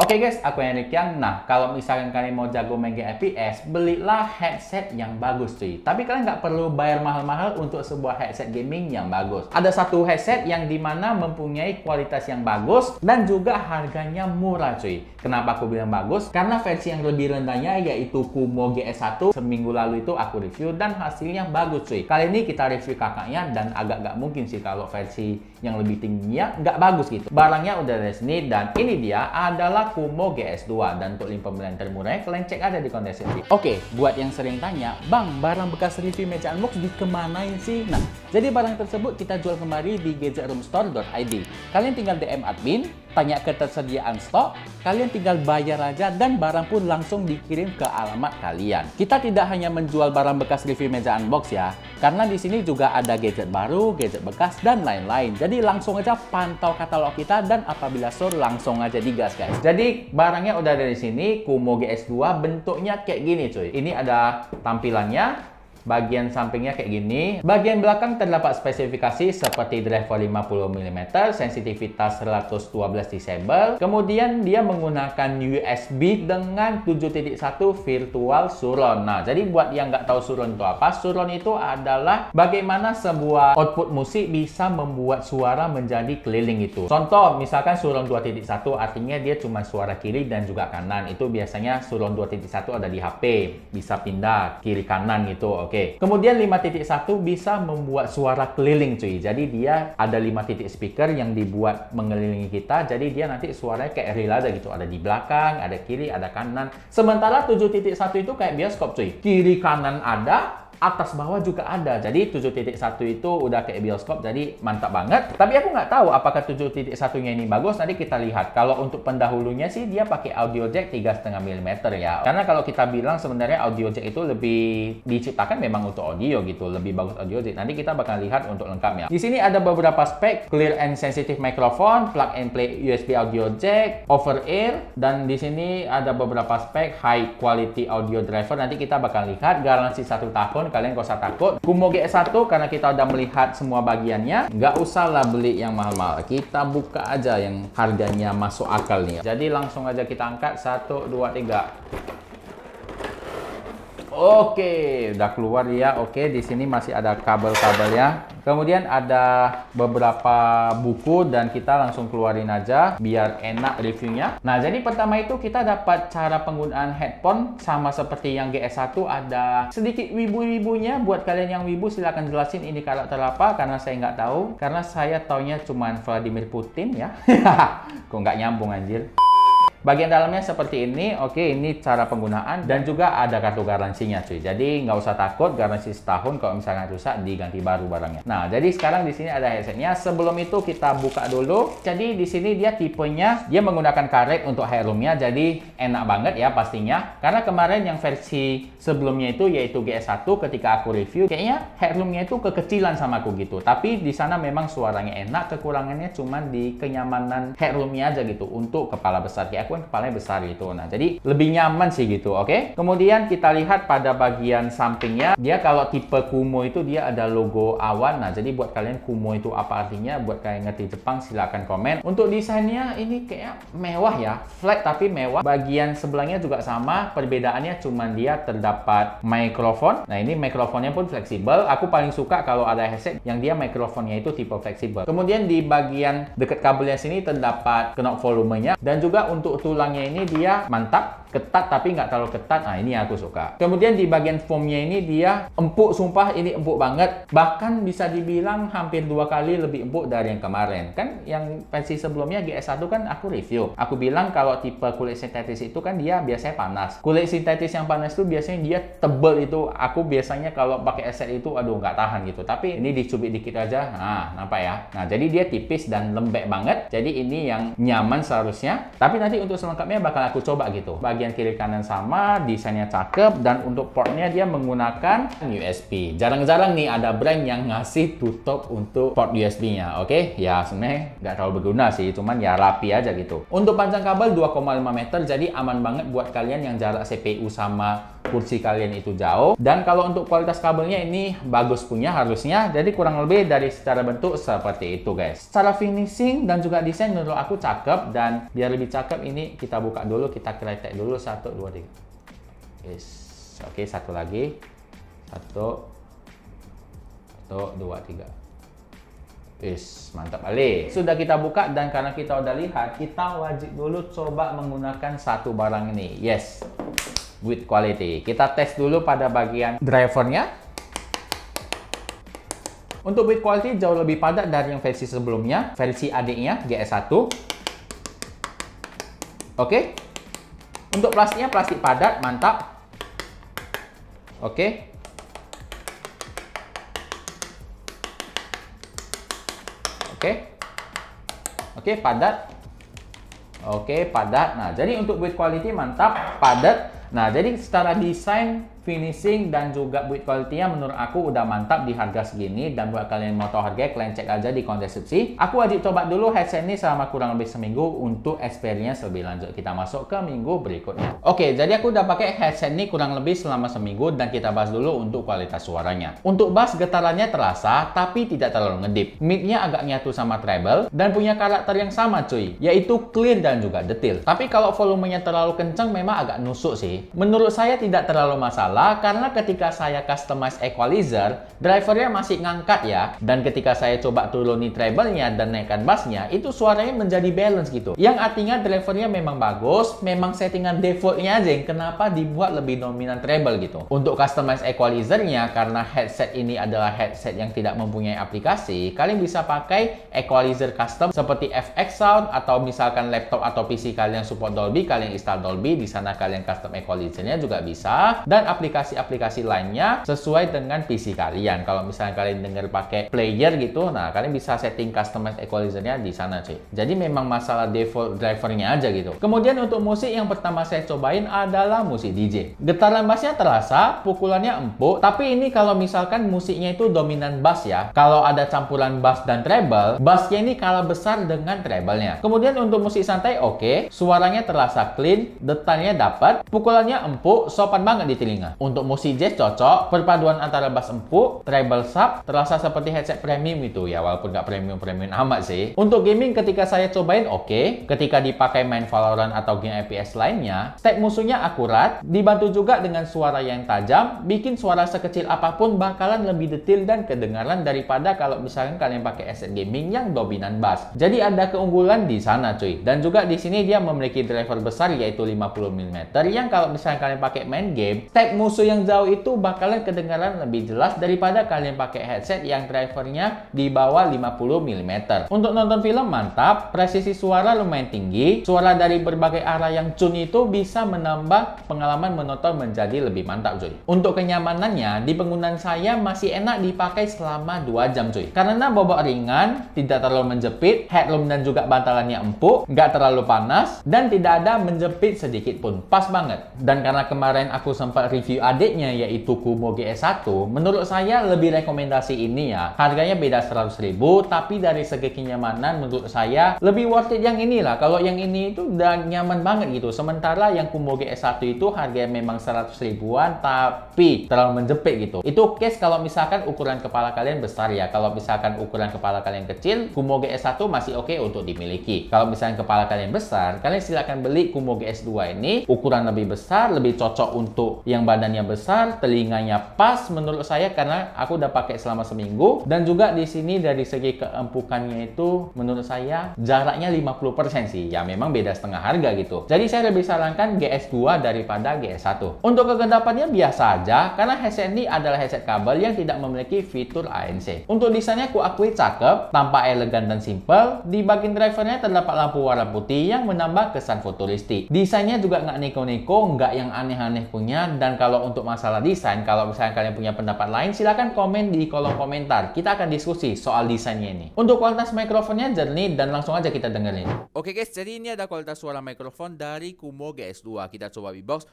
Oke guys, aku Henrik Yang. Nah, kalau misalkan kalian mau jago main game FPS, belilah headset yang bagus cuy. Tapi kalian nggak perlu bayar mahal-mahal untuk sebuah headset gaming yang bagus. Ada satu headset yang dimana mempunyai kualitas yang bagus dan juga harganya murah cuy. Kenapa aku bilang bagus? Karena versi yang lebih rendahnya yaitu Kumo GS1. Seminggu lalu itu aku review dan hasilnya bagus cuy. Kali ini kita review kakaknya dan agak nggak mungkin sih kalau versi yang lebih tingginya nggak bagus gitu. Barangnya udah resmi dan ini dia adalah Kumo GS2 dan untuk link pembelian termurahnya kalian cek ada di konten deskripsi. Oke, buat yang sering tanya, Bang, barang bekas review Mecha Unbox dikemanain sih? Nah, jadi barang tersebut kita jual kembali di gadgetroomstore.id. Kalian tinggal DM admin, tanya ketersediaan stok, kalian tinggal bayar aja dan barang pun langsung dikirim ke alamat kalian. Kita tidak hanya menjual barang bekas review Mecha Unbox ya, karena di sini juga ada gadget baru, gadget bekas dan lain-lain. Jadi langsung aja pantau katalog kita dan apabila store langsung aja digas guys. Jadi barangnya udah ada di sini, Kumo GS2 bentuknya kayak gini cuy. Ini ada tampilannya. Bagian sampingnya kayak gini. Bagian belakang terdapat spesifikasi seperti driver 50mm, sensitivitas 112 disable. Kemudian dia menggunakan USB dengan 7.1 virtual surround. Nah, jadi buat yang nggak tahu surround itu apa, surround itu adalah bagaimana sebuah output musik bisa membuat suara menjadi keliling itu. Contoh, misalkan surround 2.1 artinya dia cuma suara kiri dan juga kanan. Itu biasanya surround 2.1 ada di HP, bisa pindah kiri kanan gitu. Oke. Kemudian 5.1 bisa membuat suara keliling cuy. Jadi dia ada 5 titik speaker yang dibuat mengelilingi kita. Jadi dia nanti suaranya kayak real aja gitu. Ada di belakang, ada kiri, ada kanan. Sementara 7.1 itu kayak bioskop cuy. Kiri kanan ada, atas bawah juga ada. Jadi 7.1 itu udah kayak bioskop, jadi mantap banget. Tapi aku nggak tahu apakah 7.1-nya ini bagus. Nanti kita lihat. Kalau untuk pendahulunya sih dia pakai audio jack 3,5 mm ya. Karena kalau kita bilang sebenarnya audio jack itu lebih diciptakan memang untuk audio gitu, lebih bagus audio jack. Nanti kita bakal lihat untuk lengkapnya. Di sini ada beberapa spek: clear and sensitive microphone, plug and play USB audio jack, over ear, dan di sini ada beberapa spek high quality audio driver. Nanti kita bakal lihat. Garansi 1 tahun. Kalian gak usah takut. Kumo GS1 karena kita udah melihat semua bagiannya, nggak usah lah beli yang mahal-mahal. Kita buka aja yang harganya masuk akal nih. Jadi langsung aja kita angkat 1, 2, 3. Oke, udah keluar ya. Oke, di sini masih ada kabel-kabelnya. Kemudian ada beberapa buku dan kita langsung keluarin aja biar enak reviewnya. Nah, jadi pertama itu kita dapat cara penggunaan headphone sama seperti yang GS1, ada sedikit wibu-wibunya. Buat kalian yang wibu silahkan jelasin ini karakter apa, karena saya nggak tahu. Karena saya taunya cuman Vladimir Putin ya. Kok nggak nyambung anjir. Bagian dalamnya seperti ini. Oke, ini cara penggunaan dan juga ada kartu garansinya cuy. Jadi nggak usah takut, garansi setahun. Kalau misalnya rusak diganti baru barangnya. Nah, jadi sekarang di sini ada headsetnya. Sebelum itu kita buka dulu. Jadi di sini dia tipenya dia menggunakan karet untuk headroomnya. Jadi enak banget ya pastinya. Karena kemarin yang versi sebelumnya itu yaitu GS1 ketika aku review, kayaknya headroomnya itu kekecilan sama aku gitu. Tapi di sana memang suaranya enak. Kekurangannya cuma di kenyamanan headroomnya aja gitu. Untuk kepala besar kayak aku kan kepalanya besar gitu. Nah, jadi lebih nyaman sih gitu. Oke. Kemudian kita lihat pada bagian sampingnya, dia kalau tipe Kumo itu dia ada logo awan. Nah, jadi buat kalian Kumo itu apa artinya, buat kalian ngerti Jepang silahkan komen. Untuk desainnya ini kayak mewah ya, flat tapi mewah. Bagian sebelahnya juga sama, perbedaannya cuma dia terdapat mikrofon. Nah, ini mikrofonnya pun fleksibel. Aku paling suka kalau ada headset yang dia mikrofonnya itu tipe fleksibel. Kemudian di bagian dekat kabelnya sini terdapat knob volumenya dan juga untuk tulangnya ini dia mantap, ketat tapi nggak terlalu ketat. Nah, ini aku suka. Kemudian di bagian foamnya ini dia empuk, sumpah ini empuk banget. Bahkan bisa dibilang hampir 2 kali lebih empuk dari yang kemarin. Kan yang versi sebelumnya GS1 kan aku review. Aku bilang kalau tipe kulit sintetis itu kan dia biasanya panas. Kulit sintetis yang panas itu biasanya dia tebel itu. Aku biasanya kalau pakai headset itu aduh nggak tahan gitu. Tapi ini dicubit dikit aja. Nah, nampak ya. Nah, jadi dia tipis dan lembek banget. Jadi ini yang nyaman seharusnya. Tapi nanti untuk selengkapnya bakal aku coba gitu. Bagian kiri kanan sama, desainnya cakep, dan untuk portnya dia menggunakan USB. Jarang-jarang nih ada brand yang ngasih tutup untuk port USB-nya. Oke, ya sebenarnya nggak terlalu berguna sih, cuman ya rapi aja gitu. Untuk panjang kabel 2,5 meter, jadi aman banget buat kalian yang jarak CPU sama kursi kalian itu jauh. Dan kalau untuk kualitas kabelnya ini bagus punya harusnya. Jadi kurang lebih dari secara bentuk seperti itu guys. Secara finishing dan juga desain menurut aku cakep, dan biar lebih cakep ini ini kita buka dulu, kita kretek dulu 1 2 3. Yes. Oke, satu lagi. 1 2 3. Yes, mantap kali. Sudah kita buka dan karena kita udah lihat, kita wajib dulu coba menggunakan satu barang ini. Yes. Build quality. Kita tes dulu pada bagian drivernya. Untuk build quality jauh lebih padat dari yang versi sebelumnya, versi adiknya GS1. Oke. Untuk plastiknya plastik padat, mantap. Oke. Oke, padat. Oke, padat. Nah, jadi untuk build quality mantap, padat. Nah, jadi secara desain, finishing, dan juga build quality-nya menurut aku udah mantap di harga segini. Dan buat kalian yang mau tahu harga, kalian cek aja di kolom deskripsi. Aku wajib coba dulu headset ini selama kurang lebih seminggu untuk experience lebih lanjut. Kita masuk ke minggu berikutnya. Oke, jadi aku udah pakai headset ini kurang lebih selama seminggu dan kita bahas dulu untuk kualitas suaranya. Untuk bass, getarannya terasa tapi tidak terlalu ngedip. Mid-nya agak nyatu sama treble dan punya karakter yang sama cuy, yaitu clear dan juga detail. Tapi kalau volumenya terlalu kencang memang agak nusuk sih. Menurut saya tidak terlalu masalah karena ketika saya customize equalizer, drivernya masih ngangkat ya. Dan ketika saya coba turuni treble-nya dan naikkan bass-nya, itu suaranya menjadi balance gitu. Yang artinya drivernya memang bagus, memang settingan default-nya aja yang kenapa dibuat lebih dominan treble gitu. Untuk customize equalizer-nya, karena headset ini adalah headset yang tidak mempunyai aplikasi, kalian bisa pakai equalizer custom seperti FX Sound atau misalkan laptop atau PC kalian support Dolby, kalian install Dolby, di sana kalian custom equalizer-nya juga bisa. Dan aplikasi-aplikasi lainnya sesuai dengan PC kalian. Kalau misalnya kalian denger pakai player gitu, nah kalian bisa setting customize equalizer-nya di sana cuy. Jadi memang masalah default drivernya aja gitu. Kemudian untuk musik yang pertama saya cobain adalah musik DJ. Getaran bassnya terasa, pukulannya empuk, tapi ini kalau misalkan musiknya itu dominan bass ya. Kalau ada campuran bass dan treble, bassnya ini kalah besar dengan treble-nya. Kemudian untuk musik santai oke, suaranya terasa clean, detailnya dapat, pukulannya empuk, sopan banget di telinga. Untuk musik jazz cocok, perpaduan antara bass empuk, treble sub, terasa seperti headset premium itu ya, walaupun nggak premium-premium amat sih. Untuk gaming ketika saya cobain oke, ketika dipakai main Valorant atau game FPS lainnya, step musuhnya akurat, dibantu juga dengan suara yang tajam, bikin suara sekecil apapun bakalan lebih detail dan kedengaran daripada kalau misalkan kalian pakai headset gaming yang dominan bass. Jadi ada keunggulan di sana cuy. Dan juga di sini dia memiliki driver besar yaitu 50 mm yang kalau misalnya kalian pakai main game, step musuh yang jauh itu bakalan kedengaran lebih jelas daripada kalian pakai headset yang drivernya di bawah 50 mm. Untuk nonton film mantap, presisi suara lumayan tinggi, suara dari berbagai arah yang tune itu bisa menambah pengalaman menonton menjadi lebih mantap cuy. Untuk kenyamanannya, di penggunaan saya masih enak dipakai selama 2 jam cuy. Karena bobot ringan, tidak terlalu menjepit, headroom dan juga bantalannya empuk, nggak terlalu panas, dan tidak ada menjepit sedikit pun. Pas banget. Dan karena kemarin aku sempat review adiknya yaitu Kumo GS1, menurut saya lebih rekomendasi ini ya. Harganya beda 100.000, tapi dari segi kenyamanan menurut saya lebih worth it yang inilah. Kalau yang ini itu udah nyaman banget gitu. Sementara yang Kumo GS1 itu harganya memang 100 ribuan tapi terlalu menjepit gitu. Itu case kalau misalkan ukuran kepala kalian besar ya. Kalau misalkan ukuran kepala kalian kecil, Kumo GS1 masih oke untuk dimiliki. Kalau misalkan kepala kalian besar, kalian silakan beli Kumo GS2 ini. Ukuran lebih besar, lebih cocok untuk yang badannya besar, telinganya pas menurut saya karena aku udah pakai selama seminggu. Dan juga di sini dari segi keempukannya itu menurut saya jaraknya 50% sih. Ya memang beda setengah harga gitu. Jadi saya lebih sarankan GS2 daripada GS1. Untuk kegendapannya biasa aja karena headset ini adalah headset kabel yang tidak memiliki fitur ANC. Untuk desainnya aku akui cakep, tampak elegan dan simple. Di bagian drivernya terdapat lampu warna putih yang menambah kesan futuristik. Desainnya juga nggak neko-neko, nggak yang aneh-aneh punya. Dan kalau untuk masalah desain, kalau misalnya kalian punya pendapat lain, silahkan komen di kolom komentar. Kita akan diskusi soal desainnya ini. Untuk kualitas mikrofonnya jernih dan langsung aja kita dengerin. Oke guys, jadi ini ada kualitas suara mikrofon dari Kumo GS2. Kita coba beatbox.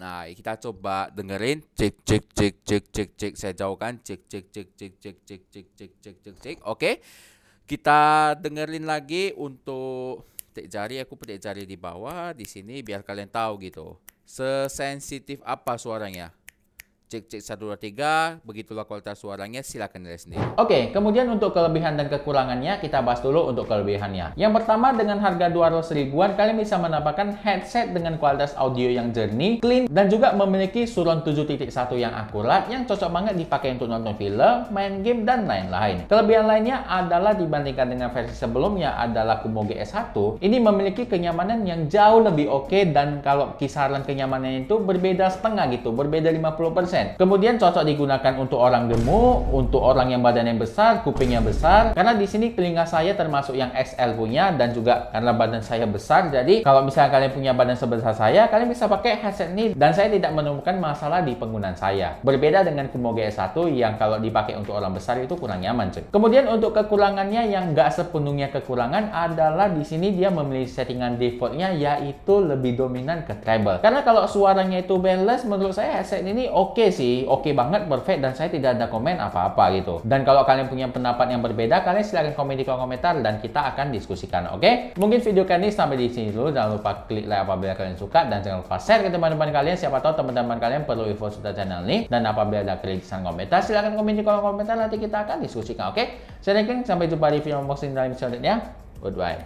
Nah, kita coba dengerin. Cek cek cek cek cek cek. Saya jauhkan. Cek cek cek cek cek cek cek cek cek cek cek. Oke. Kita dengerin lagi untuk petik jari. Aku petik jari di bawah di sini biar kalian tahu gitu. Sesensitif apa suaranya. cek 1 2 3, begitulah kualitas suaranya, silakan nilai sendiri. Oke, kemudian untuk kelebihan dan kekurangannya kita bahas dulu untuk kelebihannya. Yang pertama, dengan harga 200 ribuan kalian bisa mendapatkan headset dengan kualitas audio yang jernih, clean, dan juga memiliki surround 7.1 yang akurat yang cocok banget dipakai untuk nonton film, main game, dan lain-lain. Kelebihan lainnya adalah dibandingkan dengan versi sebelumnya adalah Kumo GS1, ini memiliki kenyamanan yang jauh lebih oke, dan kalau kisaran kenyamanan itu berbeda setengah gitu, berbeda 50%. Kemudian cocok digunakan untuk orang gemuk, untuk orang yang badannya besar, kupingnya besar. Karena di sini telinga saya termasuk yang XL punya, dan juga karena badan saya besar, jadi kalau misalnya kalian punya badan sebesar saya, kalian bisa pakai headset ini dan saya tidak menemukan masalah di penggunaan saya. Berbeda dengan Kumo GS1 yang kalau dipakai untuk orang besar itu kurang nyaman, cuy. Kemudian untuk kekurangannya yang nggak sepenuhnya kekurangan adalah di sini dia memiliki settingan defaultnya yaitu lebih dominan ke treble. Karena kalau suaranya itu balance, menurut saya headset ini oke sih, oke banget, perfect, dan saya tidak ada komen apa-apa gitu. Dan kalau kalian punya pendapat yang berbeda, kalian silahkan komen di kolom komentar dan kita akan diskusikan, oke? Mungkin video kali ini sampai di sini dulu. Jangan lupa klik like apabila kalian suka, dan jangan lupa share ke teman-teman kalian. Siapa tahu teman-teman kalian perlu info seputar channel ini. Dan apabila ada kritisan komentar, silahkan komen di kolom komentar, nanti kita akan diskusikan, oke? Saya Rengking, sampai jumpa di video unboxing dalam selanjutnya. Goodbye.